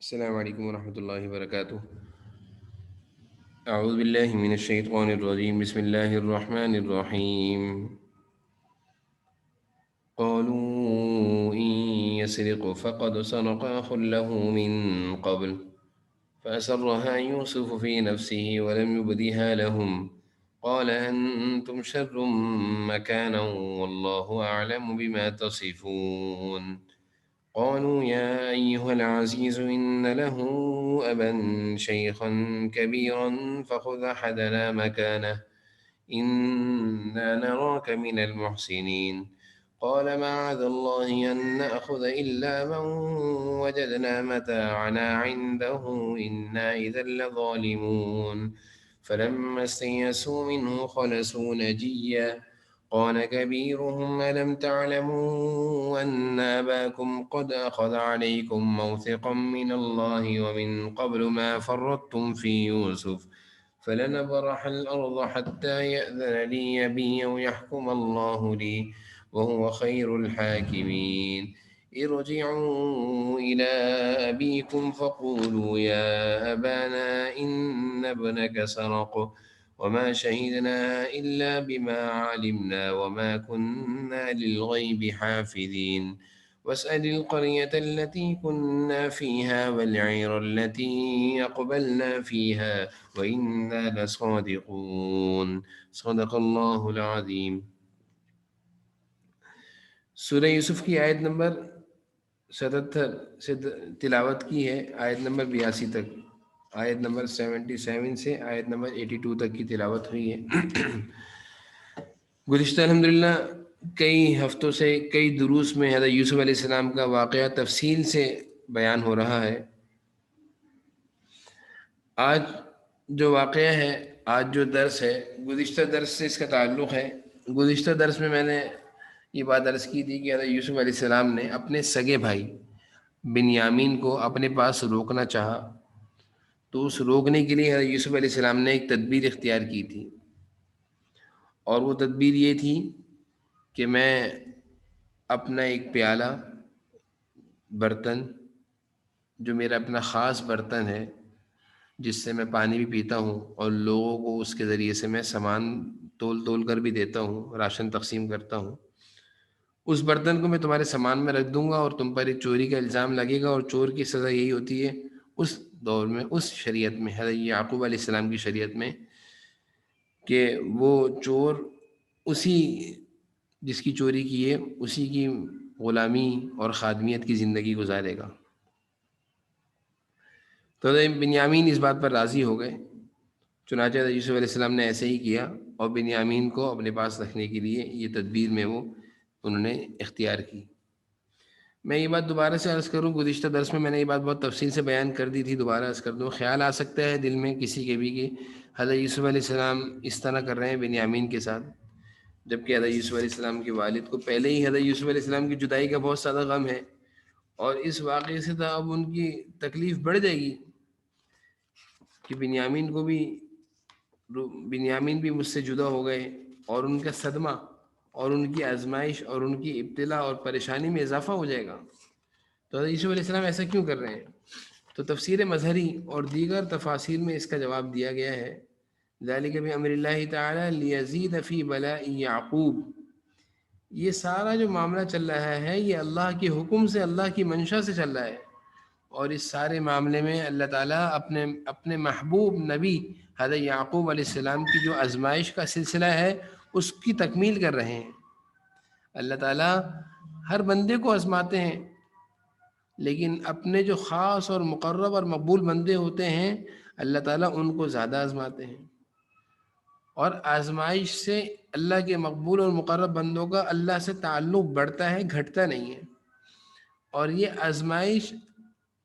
السلام علیکم ورحمۃ اللہ وبرکاتہ۔ اعوذ باللہ من الشیطان الرجیم، بسم اللہ الرحمن الرحیم۔ قالوا إن يسرق فقد سرق أخ له من قبل فأسرها يوسف في نفسه ولم يبدها لهم قال أنتم شر مكانا والله أعلم بما تصفون قالوا يا أيها العزيز إن له أبا شيخا كبيرا فخذ أحدنا مكانه إنا نراك من المحسنين قال معاذ الله أن نأخذ إلا من وجدنا متاعنا عنده إنا إذا لظالمون فلما استيئسوا منه خلصوا نجيا قال كبيرهم ألم تعلموا أن أباكم قد أخذ عليكم موثقا من الله ومن قبل ما فرطتم في يوسف فلنبرح الأرض حتى يأذن لي أبي أو يحكم الله لي وهو خير الحاكمين ارجعوا إلى أبيكم فقولوا يا أبانا إن ابنك سرق وما شهدنا إلا بما علمنا وما كنا للغيب حافظين واسأل القرية التي كنا فيها والعير التي أقبلنا فيها وإنا لصادقون صدق اللہ العظیم۔ سورہ یوسف کی آیت نمبر 77 سے تلاوت کی ہے، آیت نمبر 82 تک، آیت نمبر 77 سے آیت نمبر 82 تک کی تلاوت ہوئی ہے۔ گزشتہ الحمدللہ کئی ہفتوں سے کئی دروس میں حضرت یوسف علیہ السلام کا واقعہ تفصیل سے بیان ہو رہا ہے۔ آج جو واقعہ ہے، آج جو درس ہے، گزشتہ درس سے اس کا تعلق ہے۔ گزشتہ درس میں نے یہ بات عرض کی تھی کہ حضرت یوسف علیہ السلام نے اپنے سگے بھائی بنیامین کو اپنے پاس روکنا چاہا، تو اس روکنے کے لیے حضرت یوسف علیہ السلام نے ایک تدبیر اختیار کی تھی، اور وہ تدبیر یہ تھی کہ میں اپنا ایک پیالہ برتن، جو میرا اپنا خاص برتن ہے جس سے میں پانی بھی پیتا ہوں اور لوگوں کو اس کے ذریعے سے میں سامان تول کر بھی دیتا ہوں، راشن تقسیم کرتا ہوں، اس برتن کو میں تمہارے سامان میں رکھ دوں گا اور تم پر ایک چوری کا الزام لگے گا، اور چور کی سزا یہی ہوتی ہے اس دور میں، اس شریعت میں، حضرت یعقوب علیہ السلام کی شریعت میں، کہ وہ چور اسی جس کی چوری کی ہے اسی کی غلامی اور خادمیت کی زندگی گزارے گا۔ تو بنیامین اس بات پر راضی ہو گئے، چنانچہ یوسف علیہ السلام نے ایسے ہی کیا، اور بنیامین کو اپنے پاس رکھنے کے لیے یہ تدبیر میں انہوں نے اختیار کی۔ میں یہ بات دوبارہ سے عرض کروں، گزشتہ درس میں نے یہ بات بہت تفصیل سے بیان کر دی تھی، دوبارہ عرض کر دوں۔ خیال آ سکتا ہے دل میں کسی کے بھی کہ حضرت یوسف علیہ السلام اس طرح کر رہے ہیں بنیامین کے ساتھ، جبکہ حضرت یوسف علیہ السلام کے والد کو پہلے ہی حضرت یوسف علیہ السلام کی جدائی کا بہت زیادہ غم ہے، اور اس واقعے سے تو اب ان کی تکلیف بڑھ جائے گی کہ بنیامین بھی مجھ سے جدا ہو گئے، اور ان کا صدمہ اور ان کی آزمائش اور ان کی ابتلا اور پریشانی میں اضافہ ہو جائے گا۔ تو حضرت یوسف علیہ السلام ایسا کیوں کر رہے ہیں؟ تو تفسیر مظہری اور دیگر تفاسیر میں اس کا جواب دیا گیا ہے، ذالک بامر اللہ تعالی لیزید فی بلاء یعقوب، یہ سارا جو معاملہ چل رہا ہے یہ اللہ کے حکم سے، اللہ کی منشا سے چل رہا ہے، اور اس سارے معاملے میں اللہ تعالیٰ اپنے محبوب نبی حضرت یعقوب علیہ السلام کی جو آزمائش کا سلسلہ ہے اس کی تکمیل کر رہے ہیں۔ اللہ تعالیٰ ہر بندے کو آزماتے ہیں، لیکن اپنے جو خاص اور مقرب اور مقبول بندے ہوتے ہیں اللہ تعالیٰ ان کو زیادہ آزماتے ہیں، اور آزمائش سے اللہ کے مقبول اور مقرب بندوں کا اللہ سے تعلق بڑھتا ہے، گھٹتا نہیں ہے۔ اور یہ آزمائش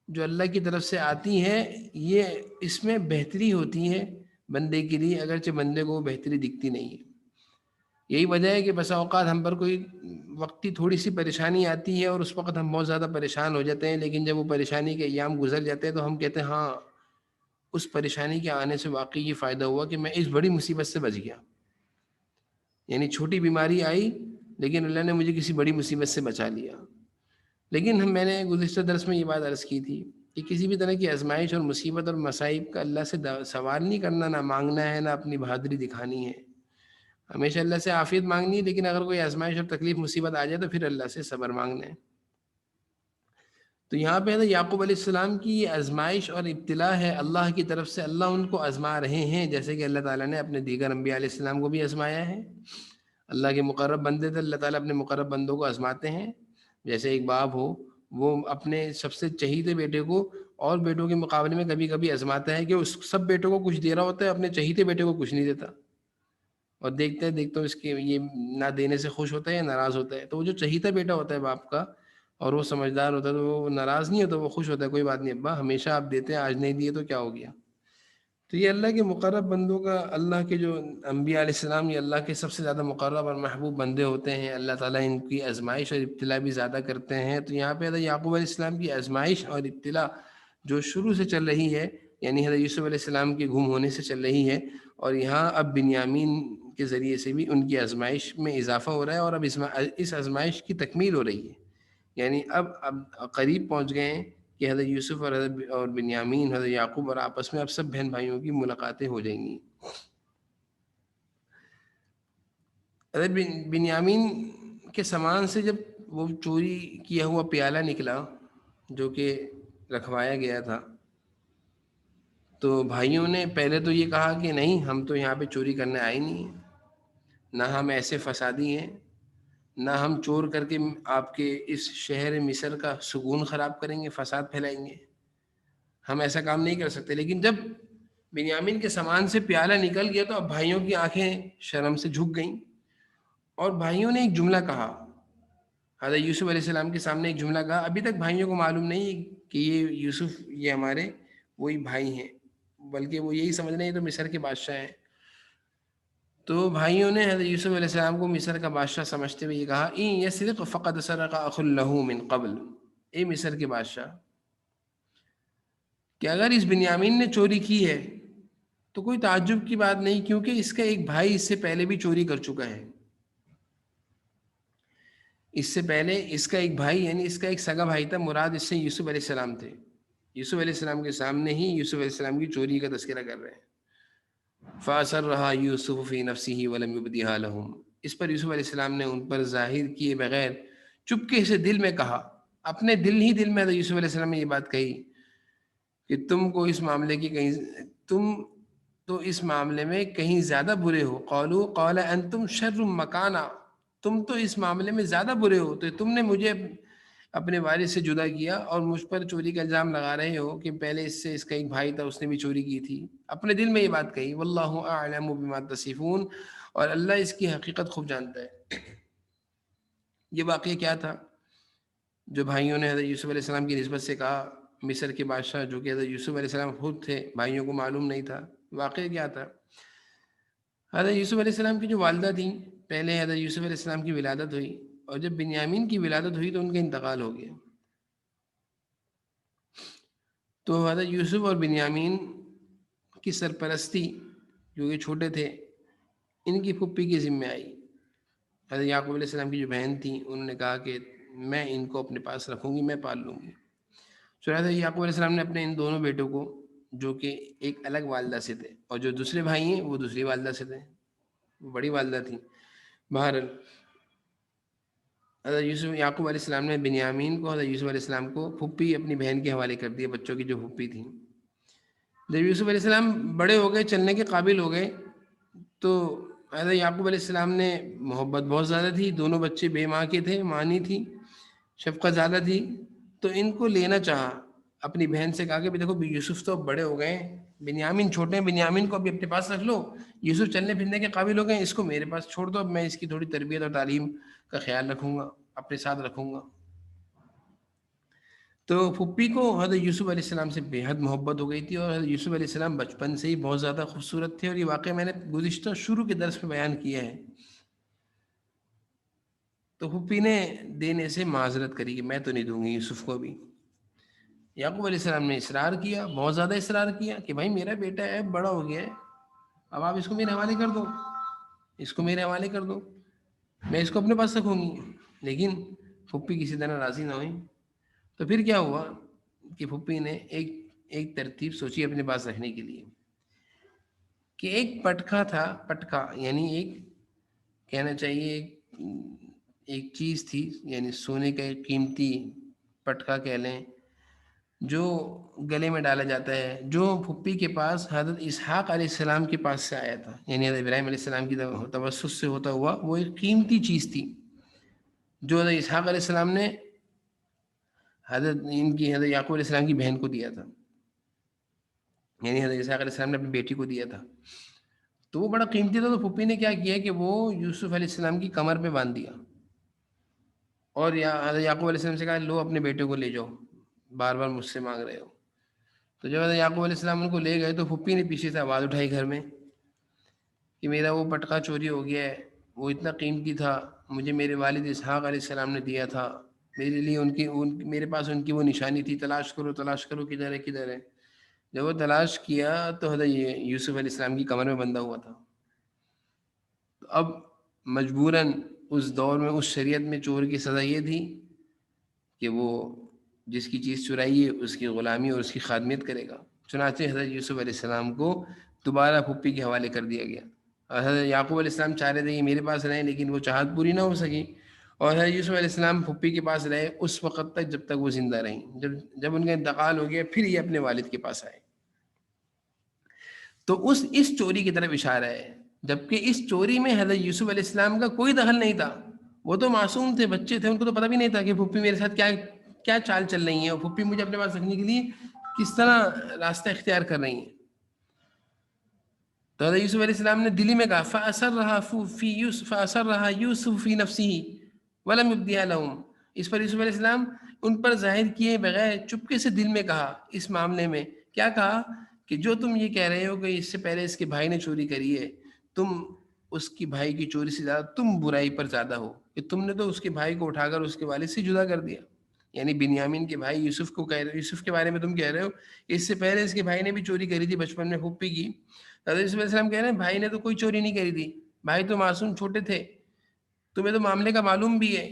جو اللہ کی طرف سے آتی ہے یہ اس میں بہتری ہوتی ہے بندے کے لیے، اگرچہ بندے کو بہتری دکھتی نہیں ہے۔ یہی وجہ ہے کہ بسا اوقات ہم پر کوئی وقتی تھوڑی سی پریشانی آتی ہے اور اس وقت ہم بہت زیادہ پریشان ہو جاتے ہیں، لیکن جب وہ پریشانی کے ایام گزر جاتے ہیں تو ہم کہتے ہیں ہاں اس پریشانی کے آنے سے واقعی یہ فائدہ ہوا کہ میں اس بڑی مصیبت سے بچ گیا، یعنی چھوٹی بیماری آئی لیکن اللہ نے مجھے کسی بڑی مصیبت سے بچا لیا۔ لیکن میں نے گزشتہ درس میں یہ بات عرض کی تھی کہ کسی بھی طرح کی آزمائش اور مصیبت اور مصائب کا اللہ سے سوال نہیں کرنا، نہ مانگنا ہے، نہ اپنی بہادری دکھانی ہے. ہمیشہ اللہ سے عافیت مانگنی ہے، لیکن اگر کوئی آزمائش اور تکلیف مصیبت آ جائے تو پھر اللہ سے صبر مانگنا ہے. تو یہاں پہ حضرت یعقوب علیہ السلام کی یہ آزمائش اور ابتلا ہے اللہ کی طرف سے. اللہ ان کو آزما رہے ہیں، جیسے کہ اللہ تعالیٰ نے اپنے دیگر انبیاء علیہ السلام کو بھی آزمایا ہے. اللہ کے مقرب بندے تھے، اللہ تعالیٰ اپنے مقرب بندوں کو آزماتے ہیں. جیسے ایک باپ ہو، وہ اپنے سب سے چہیتے بیٹے کو اور بیٹوں کے مقابلے میں کبھی کبھی آزماتا ہے کہ اس سب بیٹوں کو کچھ دے رہا ہوتا ہے، اپنے چہیتے بیٹے کو کچھ نہیں دیتا، اور دیکھتے دیکھتے اس کے یہ نہ دینے سے خوش ہوتا ہے یا ناراض ہوتا ہے. تو وہ جو چہیتا بیٹا ہوتا ہے باپ کا، اور وہ سمجھدار ہوتا ہے، تو وہ ناراض نہیں ہوتا، وہ خوش ہوتا ہے، کوئی بات نہیں ابا، ہمیشہ آپ دیتے ہیں، آج نہیں دیے تو کیا ہو گیا. تو یہ اللہ کے مقرب بندوں کا، اللہ کے جو انبیاء علیہ السلام، یہ اللہ کے سب سے زیادہ مقرب اور محبوب بندے ہوتے ہیں. اللہ تعالیٰ ان کی آزمائش اور ابتلا بھی زیادہ کرتے ہیں. تو یہاں پہ حضرت یعقوب علیہ السلام کی آزمائش اور ابتلا جو شروع سے چل رہی ہے، یعنی حضرت یوسف علیہ السلام کے گم ہونے سے چل رہی ہے، اور یہاں اب بنیامین کے ذریعے سے بھی ان کی آزمائش میں اضافہ ہو رہا ہے، اور اب اس آزمائش کی تکمیل ہو رہی ہے. یعنی اب قریب پہنچ گئے ہیں کہ حضرت یوسف اور بنیامین، حضرت یعقوب اور آپس میں اب سب بہن بھائیوں کی ملاقاتیں ہو جائیں گی. حضرت بنیامین کے سامان سے جب وہ چوری کیا ہوا پیالہ نکلا جو کہ رکھوایا گیا تھا، تو بھائیوں نے پہلے تو یہ کہا کہ نہیں، ہم تو یہاں پہ چوری کرنے آئے نہیں ہیں، نہ ہم ایسے فسادی ہیں، نہ ہم چور کر کے آپ کے اس شہر مصر کا سکون خراب کریں گے، فساد پھیلائیں گے، ہم ایسا کام نہیں کر سکتے. لیکن جب بنیامین کے سامان سے پیالہ نکل گیا تو اب بھائیوں کی آنکھیں شرم سے جھک گئیں، اور بھائیوں نے ایک جملہ کہا. حضرت یوسف علیہ السلام کے سامنے ایک جملہ کہا. ابھی تک بھائیوں کو معلوم نہیں کہ یہ یوسف یہ ہمارے وہی بھائی ہیں، بلکہ وہ یہی سمجھ رہے ہیں تو مصر کے بادشاہ ہیں. تو بھائیوں نے حضرت یوسف علیہ السلام کو مصر کا بادشاہ سمجھتے ہوئے یہ کہا، این یسرق فقد سرق اخ له من قبل، اے مصر کے بادشاہ، کہ اگر اس بنیامین نے چوری کی ہے تو کوئی تعجب کی بات نہیں، کیونکہ اس کا ایک بھائی اس سے پہلے بھی چوری کر چکا ہے. اس سے پہلے اس کا ایک بھائی، یعنی اس کا ایک سگا بھائی تھا، مراد اس سے یوسف علیہ السلام تھے. یوسف علیہ السلام کے سامنے ہی یوسف علیہ السلام کی چوری کا تذکرہ کر رہے ہیں. فَأَسَرَّهَا يُوسُفُ فِي نَفْسِهِ وَلَمْ يُبْدِهَا لَهُمْ، اس پر یوسف علیہ السلام نے ان پر ظاہر کیے بغیر چپکے سے دل میں کہا. اپنے دل ہی دل میں یوسف علیہ السلام نے یہ بات کہی کہ تم کو اس معاملے کی کہیں، تم تو اس معاملے میں کہیں زیادہ برے ہو. قالوا قال انتم شر مکانا، تم تو اس معاملے میں زیادہ برے ہو، تو تم نے مجھے اپنے والد سے جدا کیا اور مجھ پر چوری کا الزام لگا رہے ہو کہ پہلے اس سے اس کا ایک بھائی تھا، اس نے بھی چوری کی تھی. اپنے دل میں یہ بات کہی. واللہ اعلم بما تصفون، اور اللہ اس کی حقیقت خوب جانتا ہے. یہ واقعہ کیا تھا جو بھائیوں نے حضرت یوسف علیہ السلام کی نسبت سے کہا، مصر کے بادشاہ جو کہ حضرت یوسف علیہ السلام خود تھے، بھائیوں کو معلوم نہیں تھا. واقعہ کیا تھا؟ حضرت یوسف علیہ السلام کی جو والدہ تھیں، پہلے حضرت یوسف علیہ السلام کی ولادت ہوئی، اور جب بنیامین کی ولادت ہوئی تو ان کا انتقال ہو گیا. تو حضرت یوسف اور بنیامین کی سرپرستی، جو یہ چھوٹے تھے، ان کی پھپھی کے ذمہ آئی. حضرت یعقوب علیہ السلام کی جو بہن تھیں، انہوں نے کہا کہ میں ان کو اپنے پاس رکھوں گی، میں پال لوں گی. حضرت یعقوب علیہ السلام نے اپنے ان دونوں بیٹوں کو، جو کہ ایک الگ والدہ سے تھے، اور جو دوسرے بھائی ہیں وہ دوسری والدہ سے تھے، وہ بڑی والدہ تھیں. بہرحال حضرت یوسف یعقوب علیہ السلام نے بنیامین کو، حضرت یوسف علیہ السلام کو پھپھی اپنی بہن کے حوالے کر دیا، بچوں کی جو پھپھی تھیں. جب یوسف علیہ السلام بڑے ہو گئے، چلنے کے قابل ہو گئے، تو حضرت یعقوب علیہ السلام نے، محبت بہت زیادہ تھی، دونوں بچے بے ماں کے تھے، ماں نہیں تھی، شفقت زیادہ تھی، تو ان کو لینا چاہا. اپنی بہن سے کہا کہ دیکھو یوسف تو بڑے ہو گئے ہیں، بنیامین چھوٹے ہیں، بنیامین کو ابھی اپنے پاس رکھ لو، یوسف چلنے پھرنے کے قابل ہو گئے ہیں، اس کو میرے پاس چھوڑ دو، اب میں اس کی تھوڑی تربیت اور تعلیم کا خیال رکھوں گا، اپنے ساتھ رکھوں گا. تو پھپھی کو حضرت یوسف علیہ السلام سے بے حد محبت ہو گئی تھی، اور حضرت یوسف علیہ السلام بچپن سے ہی بہت زیادہ خوبصورت تھے. اور یہ واقعہ میں نے گزشتہ شروع کے درس میں بیان کیا ہے. تو پھپھی نے دینے سے معذرت کری کہ میں تو نہیں دوں گی یوسف کو بھی. یعقوب علیہ السلام نے اصرار کیا، بہت زیادہ اصرار کیا کہ بھائی میرا بیٹا ہے، بڑا ہو گیا ہے، اب آپ اس کو میرے حوالے کر دو، اس کو میرے حوالے کر دو، میں اس کو اپنے پاس رکھوں گی. لیکن پھپھی کسی طرح راضی نہ ہوئی. تو پھر کیا ہوا، کہ پھپھی نے ایک ترتیب سوچی اپنے پاس رکھنے کے لیے کہ ایک پٹکا تھا، پٹکا یعنی ایک کہنا چاہیے ایک چیز تھی، یعنی سونے کا ایک قیمتی پٹکا کہہ لیں، جو گلے میں ڈالا جاتا ہے، جو پھپھی کے پاس حضرت اسحاق علیہ السلام کے پاس سے آیا تھا، یعنی حضرت ابراہیم علیہ السلام کی توسط سے ہوتا ہوا وہ ایک قیمتی چیز تھی جو حضرت اسحاق علیہ السلام نے حضرت یعقوب علیہ السلام کی بہن کو دیا تھا، یعنی حضرت اسحاق علیہ السلام نے اپنی بیٹی کو دیا تھا، تو وہ بڑا قیمتی تھا. تو پھپھی نے کیا کیا کہ وہ یوسف علیہ السلام کی کمر پہ باندھ دیا اور حضرت یعقوب علیہ السلام سے کہا لو اپنے بیٹے کو لے جاؤ، بار بار مجھ سے مانگ رہے ہو. تو جب حضرت یعقوب علیہ السلام ان کو لے گئے تو پھپھی نے پیچھے سے آواز اٹھائی گھر میں کہ میرا وہ پٹکا چوری ہو گیا ہے، وہ اتنا قیمتی تھا، مجھے میرے والد اسحاق علیہ السلام نے دیا تھا، میرے لیے میرے پاس ان کی وہ نشانی تھی، تلاش کرو کدھر ہے. جب وہ تلاش کیا تو حضرت یوسف علیہ السلام کی کمر میں بندھا ہوا تھا. تو اب مجبوراً اس دور میں اس شریعت میں چور کی سزا یہ تھی کہ وہ جس کی چیز چرائی ہے اس کی غلامی اور اس کی خادمیت کرے گا. چنانچہ حضرت یوسف علیہ السلام کو دوبارہ پھپھی کے حوالے کر دیا گیا. اور حضرت یعقوب علیہ السلام چاہ رہے تھے کہ میرے پاس رہیں، لیکن وہ چاہت پوری نہ ہو سکی، اور حضرت یوسف علیہ السلام پھپھی کے پاس رہے اس وقت تک جب تک وہ زندہ رہیں. جب ان کا انتقال ہو گیا پھر یہ اپنے والد کے پاس آئے. تو اس چوری کی طرف اشارہ ہے، جبکہ اس چوری میں حضرت یوسف علیہ السلام کا کوئی دخل نہیں تھا. وہ تو معصوم تھے، بچے تھے، ان کو تو پتہ بھی نہیں تھا کہ پھپھی میرے ساتھ کیا چال چل رہی ہیں اور پھپھی مجھے اپنے پاس رکھنے کے لیے کس طرح راستہ اختیار کر رہی ہیں. تو حضرت یوسف علیہ السلام نے دلی میں کہا فَأَسَرَّهَا يُوسُفُ فِي نَفْسِهِ وَلَمْ يُبْدِهَا لَهُمْ. اس پر یوسف علیہ السلام ان پر ظاہر کیے بغیر چپکے سے دل میں کہا. اس معاملے میں کیا کہا کہ جو تم یہ کہہ رہے ہو کہ اس سے پہلے اس کے بھائی نے چوری کری ہے، تم اس کی بھائی کی چوری سے زیادہ تم برائی پر زیادہ ہو کہ تم نے تو اس کے بھائی کو اٹھا کر اس کے والد سے جدا کر دیا. یعنی بنیامین کے بھائی یوسف کو کہہ رہے ہو، یوسف کے بارے میں تم کہہ رہے ہو اس سے پہلے اس کے بھائی نے بھی چوری کری تھی بچپن میں پھپھی کی. حضرت یوسف علیہ السلام کہہ رہے ہیں بھائی نے تو کوئی چوری نہیں کری تھی، بھائی تو معصوم چھوٹے تھے، تمہیں تو معاملے کا معلوم بھی ہے.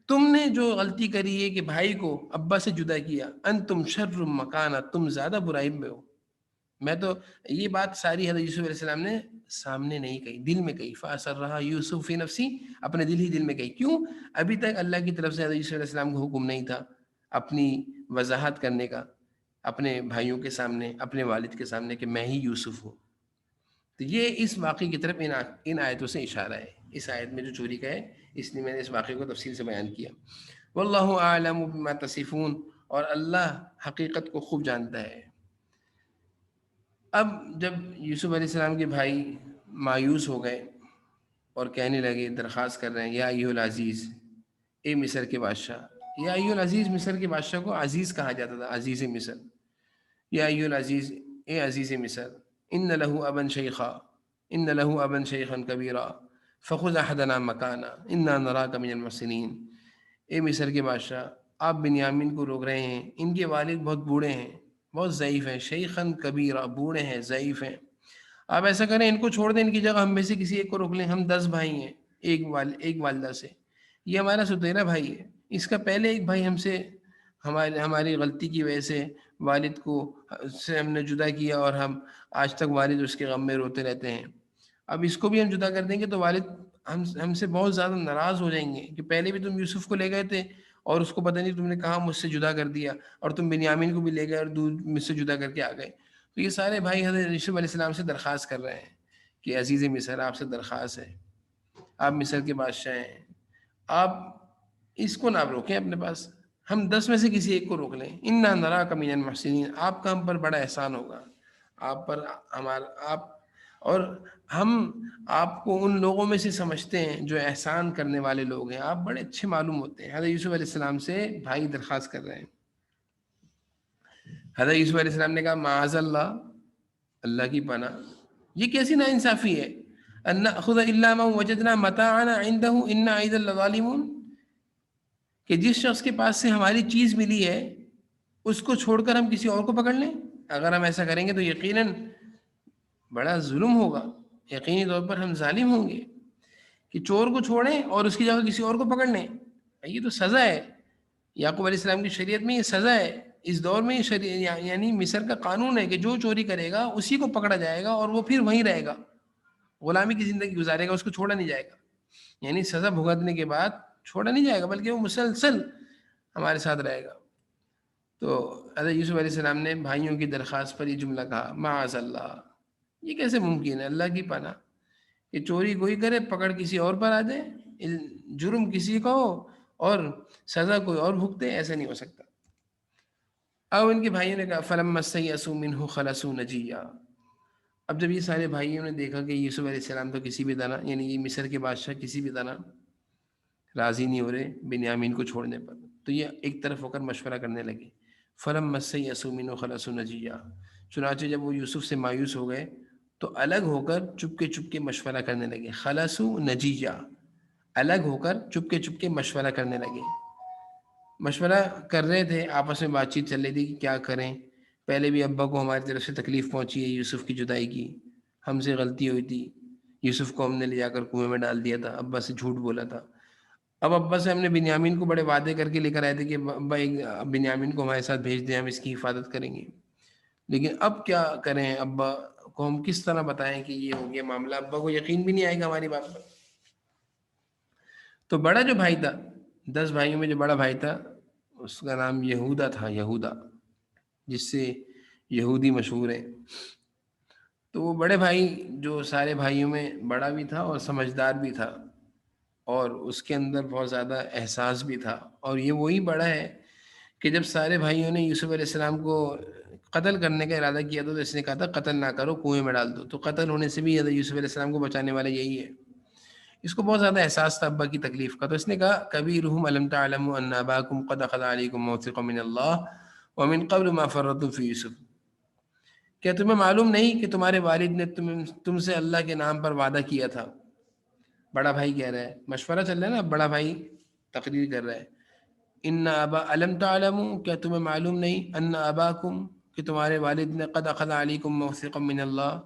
تم نے جو غلطی کری ہے کہ بھائی کو ابا سے جدا کیا، انتم شر مکانہ، تم زیادہ برائی میں ہو. میں تو یہ بات ساری حضرت یوسف علیہ السلام نے سامنے نہیں کہی، دل میں کہی. فَأَسَرَّهَا يُوسُفُ فِي نَفْسِهِ، اپنے دل میں کہی. کیوں؟ ابھی تک اللہ کی طرف سے حضرت یوسف علیہ السلام کو حکم نہیں تھا اپنی وضاحت کرنے کا اپنے بھائیوں کے سامنے، اپنے والد کے سامنے کہ میں ہی یوسف ہوں. تو یہ اس واقعے کی طرف ان آیتوں سے اشارہ ہے. اس آیت میں جو چوری کا ہے اس لیے میں نے اس واقعے کو تفصیل سے بیان کیا. واللہ اعلم بما تصفون، اور اللہ حقیقت کو خوب جانتا ہے. اب جب یوسف علیہ السلام کے بھائی مایوس ہو گئے اور کہنے لگے، درخواست کر رہے ہیں، یا ایھا العزیز، اے مصر کے بادشاہ. یا ایھا العزیز، مصر کے بادشاہ کو عزیز کہا جاتا تھا، عزیز مصر. یا ایھا العزیز، اے عزیز مصر، ان له ابا شیخا، ان له ابا شیخا کبیرا فخذ احدنا مکانا انا نراک من المحسنین. اے مصر کے بادشاہ، آپ بنیامین کو روک رہے ہیں، ان کے والد بہت بوڑھے ہیں، بہت ضعیف ہیں، شیخاً کبیرہ، بوڑھے ہیں، ضعیف ہیں. آپ ایسا کریں ان کو چھوڑ دیں، ان کی جگہ ہم میں سے کسی ایک کو روک لیں. ہم 10 بھائی ہیں، ایک والدہ سے، یہ ہمارا ستیرا بھائی ہے. اس کا پہلے ایک بھائی ہم سے ہماری غلطی کی وجہ سے والد کو سے ہم نے جدا کیا اور ہم آج تک والد اس کے غم میں روتے رہتے ہیں. اب اس کو بھی ہم جدا کر دیں گے تو والد ہم سے بہت زیادہ ناراض ہو جائیں گے کہ پہلے بھی تم یوسف کو لے گئے تھے اور اس کو پتہ نہیں تم نے کہاں مجھ سے جدا کر دیا، اور تم بنیامین کو بھی لے گئے اور دور مجھ سے جدا کر کے آ گئے. تو یہ سارے بھائی حضرت یوسف علیہ السلام سے درخواست کر رہے ہیں کہ عزیز مصر، آپ سے درخواست ہے، آپ مصر کے بادشاہ ہیں، آپ اس کو نہ روکیں اپنے پاس، ہم 10 میں سے کسی ایک کو روک لیں. انا نراک من المحسنین، آپ کا ہم پر بڑا احسان ہوگا، آپ پر آپ اور ہم آپ کو ان لوگوں میں سے سمجھتے ہیں جو احسان کرنے والے لوگ ہیں، آپ بڑے اچھے معلوم ہوتے ہیں. حضرت یوسف علیہ السلام سے بھائی درخواست کر رہے ہیں. حضرت یوسف علیہ السلام نے کہا معاذ اللہ، اللہ کی پناہ، یہ کیسی ناانصافی ہے. ان ناخذ الا ما وجدنا متاعنا عنده انا اذا لظالمون، کہ جس شخص کے پاس سے ہماری چیز ملی ہے اس کو چھوڑ کر ہم کسی اور کو پکڑ لیں. اگر ہم ایسا کریں گے تو یقیناً بڑا ظلم ہوگا، یقینی طور پر ہم ظالم ہوں گے. کہ چور کو چھوڑیں اور اس کی جگہ کسی اور کو پکڑ لیں، یہ تو سزا ہے. یعقوب علیہ السلام کی شریعت میں یہ سزا ہے اس دور میں یعنی مصر کا قانون ہے کہ جو چوری کرے گا اسی کو پکڑا جائے گا اور وہ پھر وہیں رہے گا، غلامی کی زندگی گزارے گا، اس کو چھوڑا نہیں جائے گا. یعنی سزا بھگتنے کے بعد چھوڑا نہیں جائے گا بلکہ وہ مسلسل ہمارے ساتھ رہے گا. تو حضرت یوسف علیہ السلام نے بھائیوں کی درخواست پر یہ جملہ کہا معاذ اللہ، یہ کیسے ممکن ہے، اللہ کی پناہ کہ چوری کوئی کرے پکڑ کسی اور پر آ جائے، جرم کسی کا ہو اور سزا کوئی اور بھگتے، ایسا نہیں ہو سکتا. اب ان کے بھائیوں نے کہا فلما استيئسوا منه خلصوا نجيا. اب جب یہ سارے بھائیوں نے دیکھا کہ یوسف علیہ السلام تو کسی بھی طرح، یعنی یہ مصر کے بادشاہ کسی بھی طرح راضی نہیں ہو رہے بنیامین کو چھوڑنے پر، تو یہ ایک طرف ہو کر مشورہ کرنے لگے. فلما استيئسوا منه خلصوا نجيا. چنانچہ جب وہ یوسف سے مایوس ہو گئے تو الگ ہو کر چپ کے مشورہ کرنے لگے. خلصوا نجيا، الگ ہو کر چپ کے مشورہ کرنے لگے. مشورہ کر رہے تھے، آپس میں بات چیت چل رہی تھی کہ کیا کریں. پہلے بھی ابا کو ہماری طرف سے تکلیف پہنچی ہے یوسف کی جدائی کی، ہم سے غلطی ہوئی تھی، یوسف کو ہم نے لے جا کر کنویں میں ڈال دیا تھا، ابا سے جھوٹ بولا تھا. اب ابا سے ہم نے بنیامین کو بڑے وعدے کر کے لے کر آئے تھے کہ ابا بنیامین کو ہمارے ساتھ بھیج دیں، ہم اس کی حفاظت کریں گے. لیکن اب کیا کریں، ابا کو ہم کس طرح بتائیں کہ یہ ہو گیا معاملہ، ابا کو یقین بھی نہیں آئے گا ہماری بات پر. تو بڑا جو بھائی تھا، 10 بھائیوں میں جو بڑا بھائی تھا اس کا نام یہودا تھا، یہودا، جس سے یہودی مشہور ہے. تو وہ بڑے بھائی جو سارے بھائیوں میں بڑا بھی تھا اور سمجھدار بھی تھا، اور اس کے اندر بہت زیادہ احساس بھی تھا. اور یہ وہی بڑا ہے کہ جب سارے بھائیوں نے یوسف علیہ السلام کو قتل کرنے کا ارادہ کیا تو اس نے کہا تھا قتل نہ کرو، کنویں میں ڈال دو. تو قتل ہونے سے بھی حضرت یوسف علیہ السلام کو بچانے والا یہی ہے. اس کو بہت زیادہ احساس تھا ابا کی تکلیف کا، تو اس نے کہا کبیرہم الم تعلموا ان اباکم قد اخذ علیکم موثقا من اللہ ومن قبل ما فرطوا فی یوسف. کیا تمہیں معلوم نہیں کہ تمہارے والد نے تم سے اللہ کے نام پر وعدہ کیا تھا. بڑا بھائی کہہ رہا ہے، مشورہ چل رہا ہے نا، بڑا بھائی تقریر کر رہا ہے. ان ابا الم تعلموا، کیا تمہیں معلوم نہیں، ان اباکم، کہ تمہارے والد نے قد اخذ علیکم موثقا من اللہ،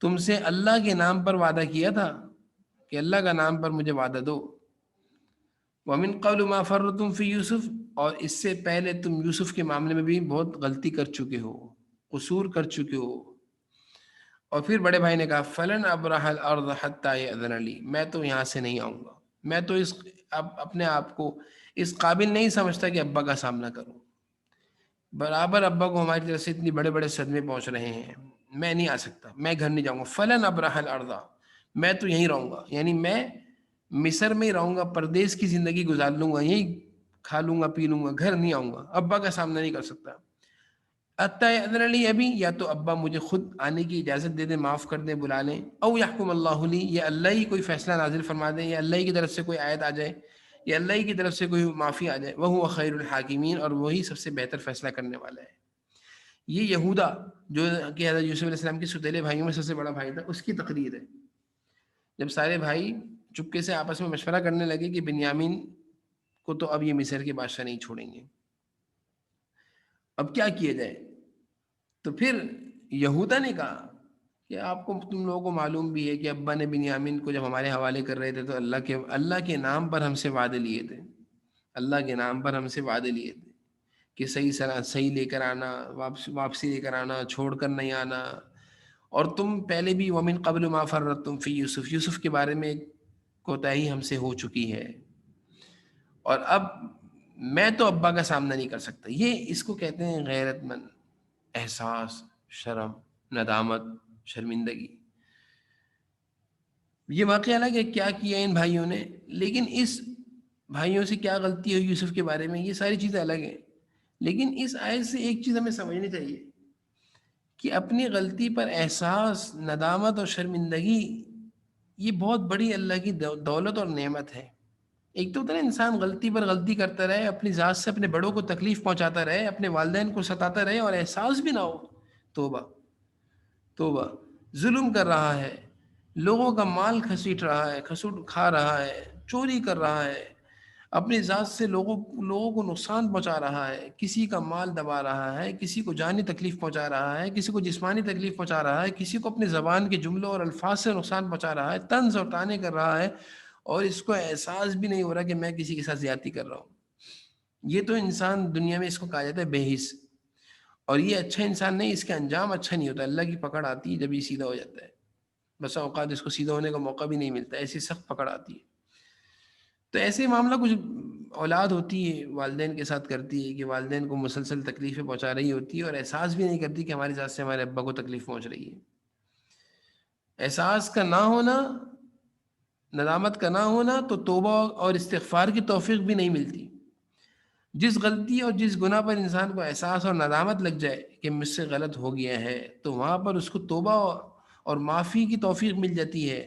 تم سے اللہ کے نام پر وعدہ کیا تھا کہ اللہ کا نام پر مجھے وعدہ دو. ومن قبل ما فرطتم فی یوسف، اور اس سے پہلے تم یوسف کے معاملے میں بھی بہت غلطی کر چکے ہو، قصور کر چکے ہو. اور پھر بڑے بھائی نے کہا فلن ابرح الارض حتی یأذن لی، میں تو یہاں سے نہیں آؤں گا، میں تو اپنے آپ کو اس قابل نہیں سمجھتا کہ ابا کا سامنا کروں. برابر ابا کو ہماری طرف سے اتنی بڑے بڑے صدمے پہنچ رہے ہیں، میں نہیں آ سکتا، میں گھر نہیں جاؤں گا. فلن ابرح الارض، میں تو یہیں رہوں گا، یعنی میں مصر میں ہی رہوں گا، پردیس کی زندگی گزار لوں گا، یہیں کھا لوں گا پی لوں گا، گھر نہیں آؤں گا، ابا کا سامنا نہیں کر سکتا. حتی یأذن لی ابی، یا تو ابا مجھے خود آنے کی اجازت دے دیں، معاف کر دیں، بلا لیں. او یحکم اللہ لی، یا اللہ ہی کوئی فیصلہ نازل فرما دیں، یا اللہ ہی کی طرف سے کوئی آیت آ جائے، یا اللہ ہی کی طرف سے کوئی معافی آ جائے. وہو خیر الحاکمین، اور وہی سب سے بہتر فیصلہ کرنے والا ہے. یہ یہودا جو کہ حضرت یوسف علیہ السلام کے ستیلے بھائیوں میں سب سے بڑا بھائی تھا، اس کی تقریر ہے. جب سارے بھائی چپکے سے آپس میں مشورہ کرنے لگے کہ بنیامین کو تو اب یہ مصر کے بادشاہ نہیں چھوڑیں گے، اب کیا کیا جائے. تو پھر یہودا نے کہا کہ تم لوگوں کو معلوم بھی ہے کہ ابا نے بنیامین کو جب ہمارے حوالے کر رہے تھے تو اللہ کے نام پر ہم سے وعدے لیے تھے، اللہ کے نام پر ہم سے وعدے لیے تھے کہ صحیح لے کر آنا، واپسی لے کر آنا، چھوڑ کر نہیں آنا. اور تم پہلے بھی ومن قبل ما فرطتم فی یوسف، یوسف کے بارے میں کوتاہی ہم سے ہو چکی ہے، اور اب میں تو ابا کا سامنا نہیں کر سکتا. یہ اس کو کہتے ہیں غیرت مند، احساس، شرم، ندامت، شرمندگی. یہ واقعہ الگ ہے کیا کیا ان بھائیوں نے، لیکن اس بھائیوں سے کیا غلطی ہوئی یوسف کے بارے میں، یہ ساری چیزیں الگ ہیں. لیکن اس آیت سے ایک چیز ہمیں سمجھنی چاہیے کہ اپنی غلطی پر احساس، ندامت اور شرمندگی یہ بہت بڑی اللہ کی دولت اور نعمت ہے. ایک تو ہوتا ہے نا انسان غلطی پر غلطی کرتا رہے، اپنی ذات سے اپنے بڑوں کو تکلیف پہنچاتا رہے، اپنے والدین کو ستاتا رہے اور احساس بھی نہ ہو. توبہ توبہ، ظلم کر رہا ہے، لوگوں کا مال کھسیٹ رہا ہے، کھا رہا ہے، چوری کر رہا ہے، اپنی ذات سے لوگوں کو نقصان پہنچا رہا ہے، کسی کا مال دبا رہا ہے، کسی کو جانی تکلیف پہنچا رہا ہے، کسی کو جسمانی تکلیف پہنچا رہا ہے، کسی کو اپنی زبان کے جملوں اور الفاظ سے نقصان پہنچا رہا ہے، طنز اور طعنے کر رہا ہے، اور اس کو احساس بھی نہیں ہو رہا کہ میں کسی کے ساتھ زیادتی کر رہا ہوں. یہ تو انسان دنیا میں اس کو کہا جاتا ہے بے حس، اور یہ اچھا انسان نہیں، اس کا انجام اچھا نہیں ہوتا، اللہ کی پکڑ آتی ہے جب یہ سیدھا ہو جاتا ہے، بسا اوقات اس کو سیدھا ہونے کا موقع بھی نہیں ملتا، ایسی سخت پکڑ آتی ہے۔ تو ایسے معاملہ کچھ اولاد ہوتی ہے والدین کے ساتھ کرتی ہے کہ والدین کو مسلسل تکلیفیں پہنچا رہی ہوتی ہے اور احساس بھی نہیں کرتی کہ ہماری ذات سے ہمارے ابا کو تکلیف پہنچ رہی ہے۔ احساس کا نہ ہونا، ندامت کا نہ ہونا، تو توبہ اور استغفار کی توفیق بھی نہیں ملتی۔ جس غلطی اور جس گناہ پر انسان کو احساس اور ندامت لگ جائے کہ مجھ سے غلط ہو گیا ہے، تو وہاں پر اس کو توبہ اور معافی کی توفیق مل جاتی ہے۔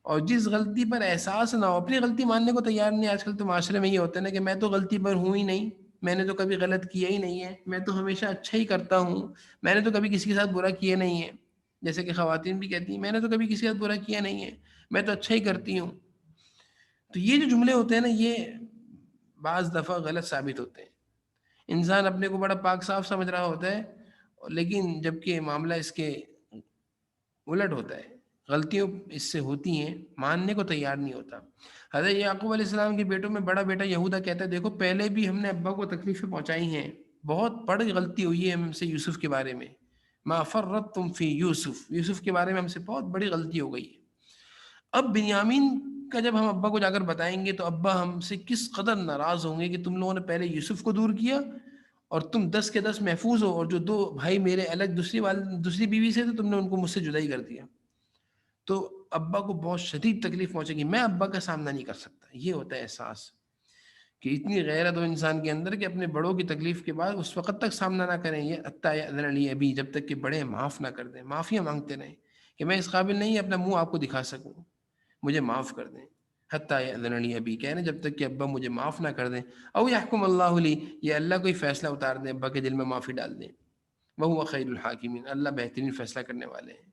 اور جس غلطی پر احساس نہ ہو، اپنی غلطی ماننے کو تیار نہیں، آج کل تو معاشرے میں یہ ہوتا ہے نا کہ میں تو غلطی پر ہوں ہی نہیں، میں نے تو کبھی غلط کیا ہی نہیں ہے، میں تو ہمیشہ اچھا ہی کرتا ہوں، میں نے تو کبھی کسی کے ساتھ برا کیا نہیں ہے۔ جیسے کہ خواتین بھی کہتی ہیں میں نے تو کبھی کسی کے ساتھ برا کیا نہیں ہے، میں تو اچھا ہی کرتی ہوں۔ تو یہ جو جملے ہوتے ہیں نا، یہ بعض دفعہ غلط ثابت ہوتے ہیں۔ انسان اپنے کو بڑا پاک صاف سمجھ رہا ہوتا ہے، لیکن جب کہ معاملہ اس کے الٹ ہوتا ہے، غلطیوں اس سے ہوتی ہیں، ماننے کو تیار نہیں ہوتا۔ حضرت یعقوب علیہ السلام کے بیٹوں میں بڑا بیٹا یہودا کہتا ہے دیکھو پہلے بھی ہم نے ابا کو تکلیفیں پہنچائی ہیں، بہت بڑی غلطی ہوئی ہے ہم سے یوسف کے بارے میں، ما فرطتم فی یوسف، یوسف کے بارے میں ہم سے بہت بڑی غلطی ہو گئی ہے۔ اب بنیامین کا جب ہم ابا کو جا کر بتائیں گے تو ابا ہم سے کس قدر ناراض ہوں گے کہ تم لوگوں نے پہلے یوسف کو دور کیا اور تم 10 کے 10 محفوظ ہو، اور جو 2 بھائی میرے الگ دوسری بیوی سے تھے تم نے ان کو مجھ سے جدائی کر دیا۔ تو ابا کو بہت شدید تکلیف پہنچے گی، میں ابا کا سامنا نہیں کر سکتا۔ یہ ہوتا ہے احساس کہ اتنی غیرت ہو انسان کے اندر کہ اپنے بڑوں کی تکلیف کے بعد اس وقت تک سامنا نہ کریں، یہ حتیٰ یأذن لی ابی، جب تک کہ بڑے معاف نہ کر دیں، معافیاں مانگتے رہیں کہ میں اس قابل نہیں اپنا منہ آپ کو دکھا سکوں، مجھے معاف کر دیں۔ حتیٰ یأذن لی ابی، کہہ رہے ہیں جب تک کہ ابا مجھے معاف نہ کر دیں، او یحکم اللہ لی، یہ اللہ کوئی فیصلہ اتار دیں، ابا کے دل میں معافی ڈال دیں، وہو خیر الحاکمین، اللہ بہترین فیصلہ کرنے والے ہیں۔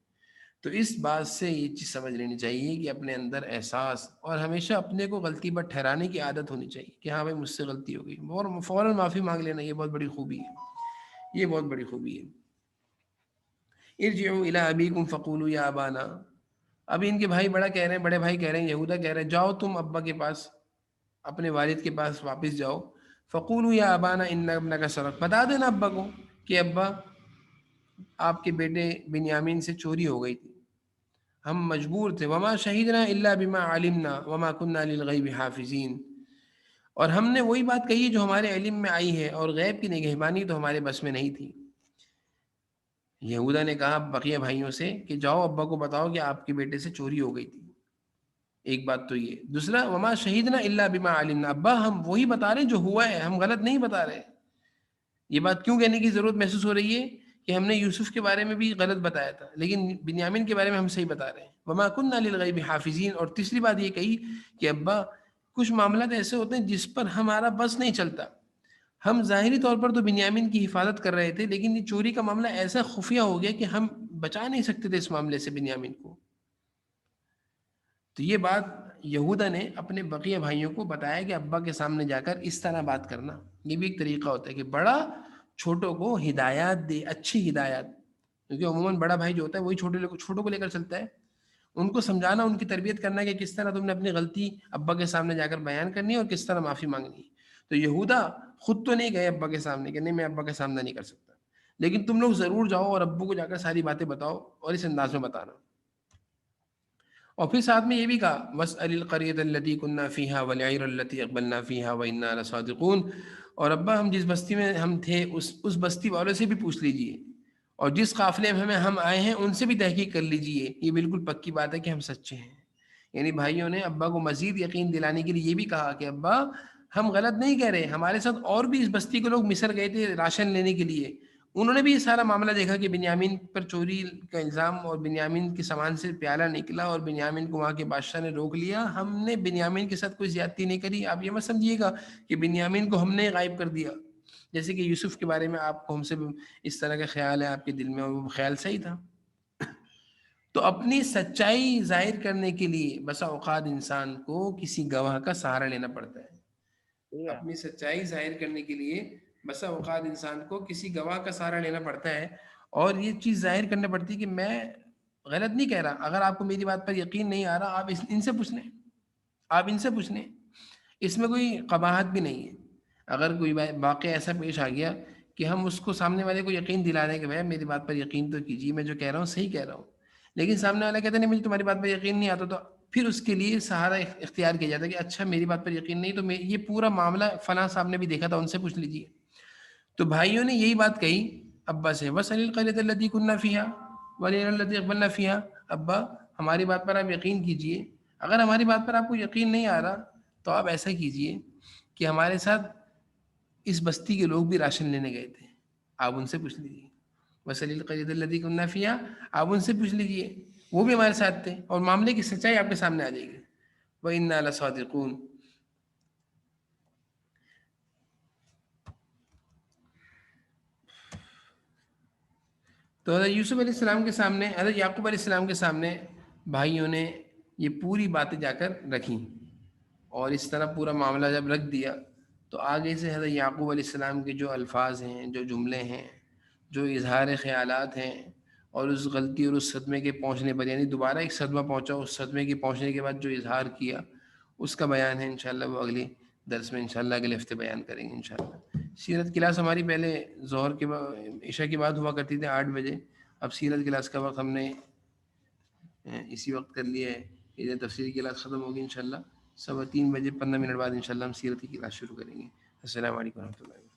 تو اس بات سے یہ چیز سمجھ لینی چاہیے کہ اپنے اندر احساس اور ہمیشہ اپنے کو غلطی پر ٹھہرانے کی عادت ہونی چاہیے کہ ہاں بھائی مجھ سے غلطی ہو گئی، اور فوراً معافی مانگ لینا، یہ بہت بڑی خوبی ہے، یہ بہت بڑی خوبی ہے۔ ارجعوا الی ابیکم فقولوا یا ابانا، ابھی ان کے بھائی بڑے بھائی کہہ رہے ہیں، یہودا کہہ رہے ہیں جاؤ تم ابا کے پاس، اپنے والد کے پاس واپس جاؤ، فقولوا یا ابانا ان ابنک سرق، بتا دینا ابا کو کہ ابا آپ کے بیٹے بنیامین سے چوری ہو گئی تھی، ہم مجبور تھے، وما شہیدنا الا بما علمنا وما كنا للغیب حافظین، اور ہم نے وہی بات کہی جو ہمارے علم میں آئی ہے، اور غیب کی نگہبانی تو ہمارے بس میں نہیں تھی۔ یہودا نے کہا بقیہ بھائیوں سے کہ جاؤ ابا کو بتاؤ کہ آپ کے بیٹے سے چوری ہو گئی تھی، ایک بات تو یہ، دوسرا وما شہیدنا الا بما علمنا، ابا ہم وہی بتا رہے ہیں جو ہوا ہے، ہم غلط نہیں بتا رہے۔ یہ بات کیوں کہنے کی ضرورت محسوس ہو رہی ہے کہ ہم نے یوسف کے بارے میں بھی غلط بتایا تھا، لیکن بنیامین کے بارے میں ہم صحیح بتا رہے ہیں، وما كنا للغیب حافظین۔ اور تیسری بات یہ کہی کہ ابا کچھ معاملات ایسے ہوتے ہیں جس پر ہمارا بس نہیں چلتا، ہم ظاہری طور پر تو بنیامین کی حفاظت کر رہے تھے، لیکن یہ چوری کا معاملہ ایسا خفیہ ہو گیا کہ ہم بچا نہیں سکتے تھے اس معاملے سے بنیامین کو۔ تو یہ بات یہودا نے اپنے بقیہ بھائیوں کو بتایا کہ ابا کے سامنے جا کر اس طرح بات کرنا، یہ بھی ایک طریقہ ہوتا ہے کہ بڑا چھوٹوں کو ہدایات دے، اچھی ہدایات، کیونکہ عموماً بڑا بھائی جو ہوتا ہے وہی چھوٹوں کو لے کر چلتا ہے، ان کو سمجھانا، ان کی تربیت کرنا کہ کس طرح تم نے اپنی غلطی ابا کے سامنے جا کر بیان کرنی ہے اور کس طرح معافی مانگنی ہے۔ تو یہودا خود تو نہیں گئے ابا کے سامنے کہ نہیں میں ابا کے سامنے نہیں کر سکتا، لیکن تم لوگ ضرور جاؤ اور ابو کو جا کر ساری باتیں بتاؤ اور اس انداز میں بتانا۔ اور پھر ساتھ میں یہ بھی کہا وَاسْأَلِ الْقَرْيَةَ الَّتِي كُنَّا فِيهَا وَالْعِيرَ الَّتِي أَقْبَلْنَا فِيهَا وَإِنَّا لَصَادِقُونَ، اور ابا ہم جس بستی میں ہم تھے اس بستی والوں سے بھی پوچھ لیجئے، اور جس قافلے میں ہم آئے ہیں ان سے بھی تحقیق کر لیجئے، یہ بالکل پکی بات ہے کہ ہم سچے ہیں۔ یعنی بھائیوں نے ابا کو مزید یقین دلانے کے لیے یہ بھی کہا کہ ابا ہم غلط نہیں کہہ رہے، ہمارے ساتھ اور بھی اس بستی کے لوگ مصر گئے تھے راشن لینے کے لیے، انہوں نے بھی یہ سارا معاملہ دیکھا کہ بنیامین پر چوری کا الزام اور بنیامین کے سامان سے پیالہ نکلا اور بنیامین کو وہاں کے بادشاہ نے روک لیا، ہم نے بنیامین کے ساتھ کوئی زیادتی نہیں کری، آپ یہ مت سمجھیے گا کہ بنیامین کو ہم نے غائب کر دیا، جیسے کہ یوسف کے بارے میں آپ کو ہم سے اس طرح کا خیال ہے آپ کے دل میں، اور وہ خیال صحیح تھا۔ تو اپنی سچائی ظاہر کرنے کے لیے بسا اوقات انسان کو کسی گواہ کا سہارا لینا پڑتا ہے، اپنی سچائی ظاہر کرنے کے لیے بسا اوقات انسان کو کسی گواہ کا سہارا لینا پڑتا ہے، اور یہ چیز ظاہر کرنا پڑتی ہے کہ میں غلط نہیں کہہ رہا۔ اگر آپ کو میری بات پر یقین نہیں آ رہا، آپ ان سے پوچھ لیں، آپ ان سے پوچھ لیں، اس میں کوئی قباحت بھی نہیں ہے۔ اگر کوئی واقعہ ایسا پیش آ گیا کہ ہم اس کو سامنے والے کو یقین دلا رہے ہیں کہ بھائی میری بات پر یقین تو کیجیے، میں جو کہہ رہا ہوں صحیح کہہ رہا ہوں، لیکن سامنے والا کہتا ہے نہیں مجھے تمہاری بات پر یقین نہیں آتا، تو پھر اس کے لیے سہارا اختیار کیا جاتا ہے کہ اچھا میری بات پر یقین نہیں تو یہ پورا معاملہ فلاں صاحب نے بھی دیکھا تھا، ان سے پوچھ لیجیے. تو بھائیوں نے یہی بات کہی ابا سے، وَاسْأَلِ الْقَرْيَةَ الَّتِي كُنَّا فِيهَا وَالْعِيرَ الَّتِي أَقْبَلْنَا فِيهَا. ابا ہماری بات پر آپ یقین کیجئے، اگر ہماری بات پر آپ کو یقین نہیں آ رہا تو آپ ایسا کیجئے کہ ہمارے ساتھ اس بستی کے لوگ بھی راشن لینے گئے تھے، آپ ان سے پوچھ لیجیے. وَاسْأَلِ الْقَرْيَةَ الَّتِي كُنَّا فِيهَا، آپ ان سے پوچھ لیجیے، وہ بھی ہمارے ساتھ تھے، اور معاملے کی سچائی آپ کے سامنے آ جائے گی. وَإِنَّا لَصَادِقُونَ. تو حضرت یوسف علیہ السلام کے سامنے، حضرت یعقوب علیہ السلام کے سامنے بھائیوں نے یہ پوری باتیں جا کر رکھیں، اور اس طرح پورا معاملہ جب رکھ دیا تو آگے سے حضرت یعقوب علیہ السلام کے جو الفاظ ہیں، جو جملے ہیں، جو اظہار خیالات ہیں، اور اس غلطی اور اس صدمے کے پہنچنے پر، یعنی دوبارہ ایک صدمہ پہنچا، اس صدمے کے پہنچنے کے بعد جو اظہار کیا، اس کا بیان ہے انشاءاللہ وہ اگلی درس میں انشاءاللہ اگلے ہفتے بیان کریں گے انشاءاللہ. سیرت کلاس ہماری پہلے ظہر کے عشاء کے بعد ہوا کرتی تھی 8 بجے، اب سیرت کلاس کا وقت ہم نے اسی وقت کر لیا ہے. یہ تفسیری کلاس ختم ہوگی انشاءاللہ 3:15 بعد انشاءاللہ ہم سیرت کی کلاس شروع کریں گے. السلام علیکم و رحمۃ اللہ.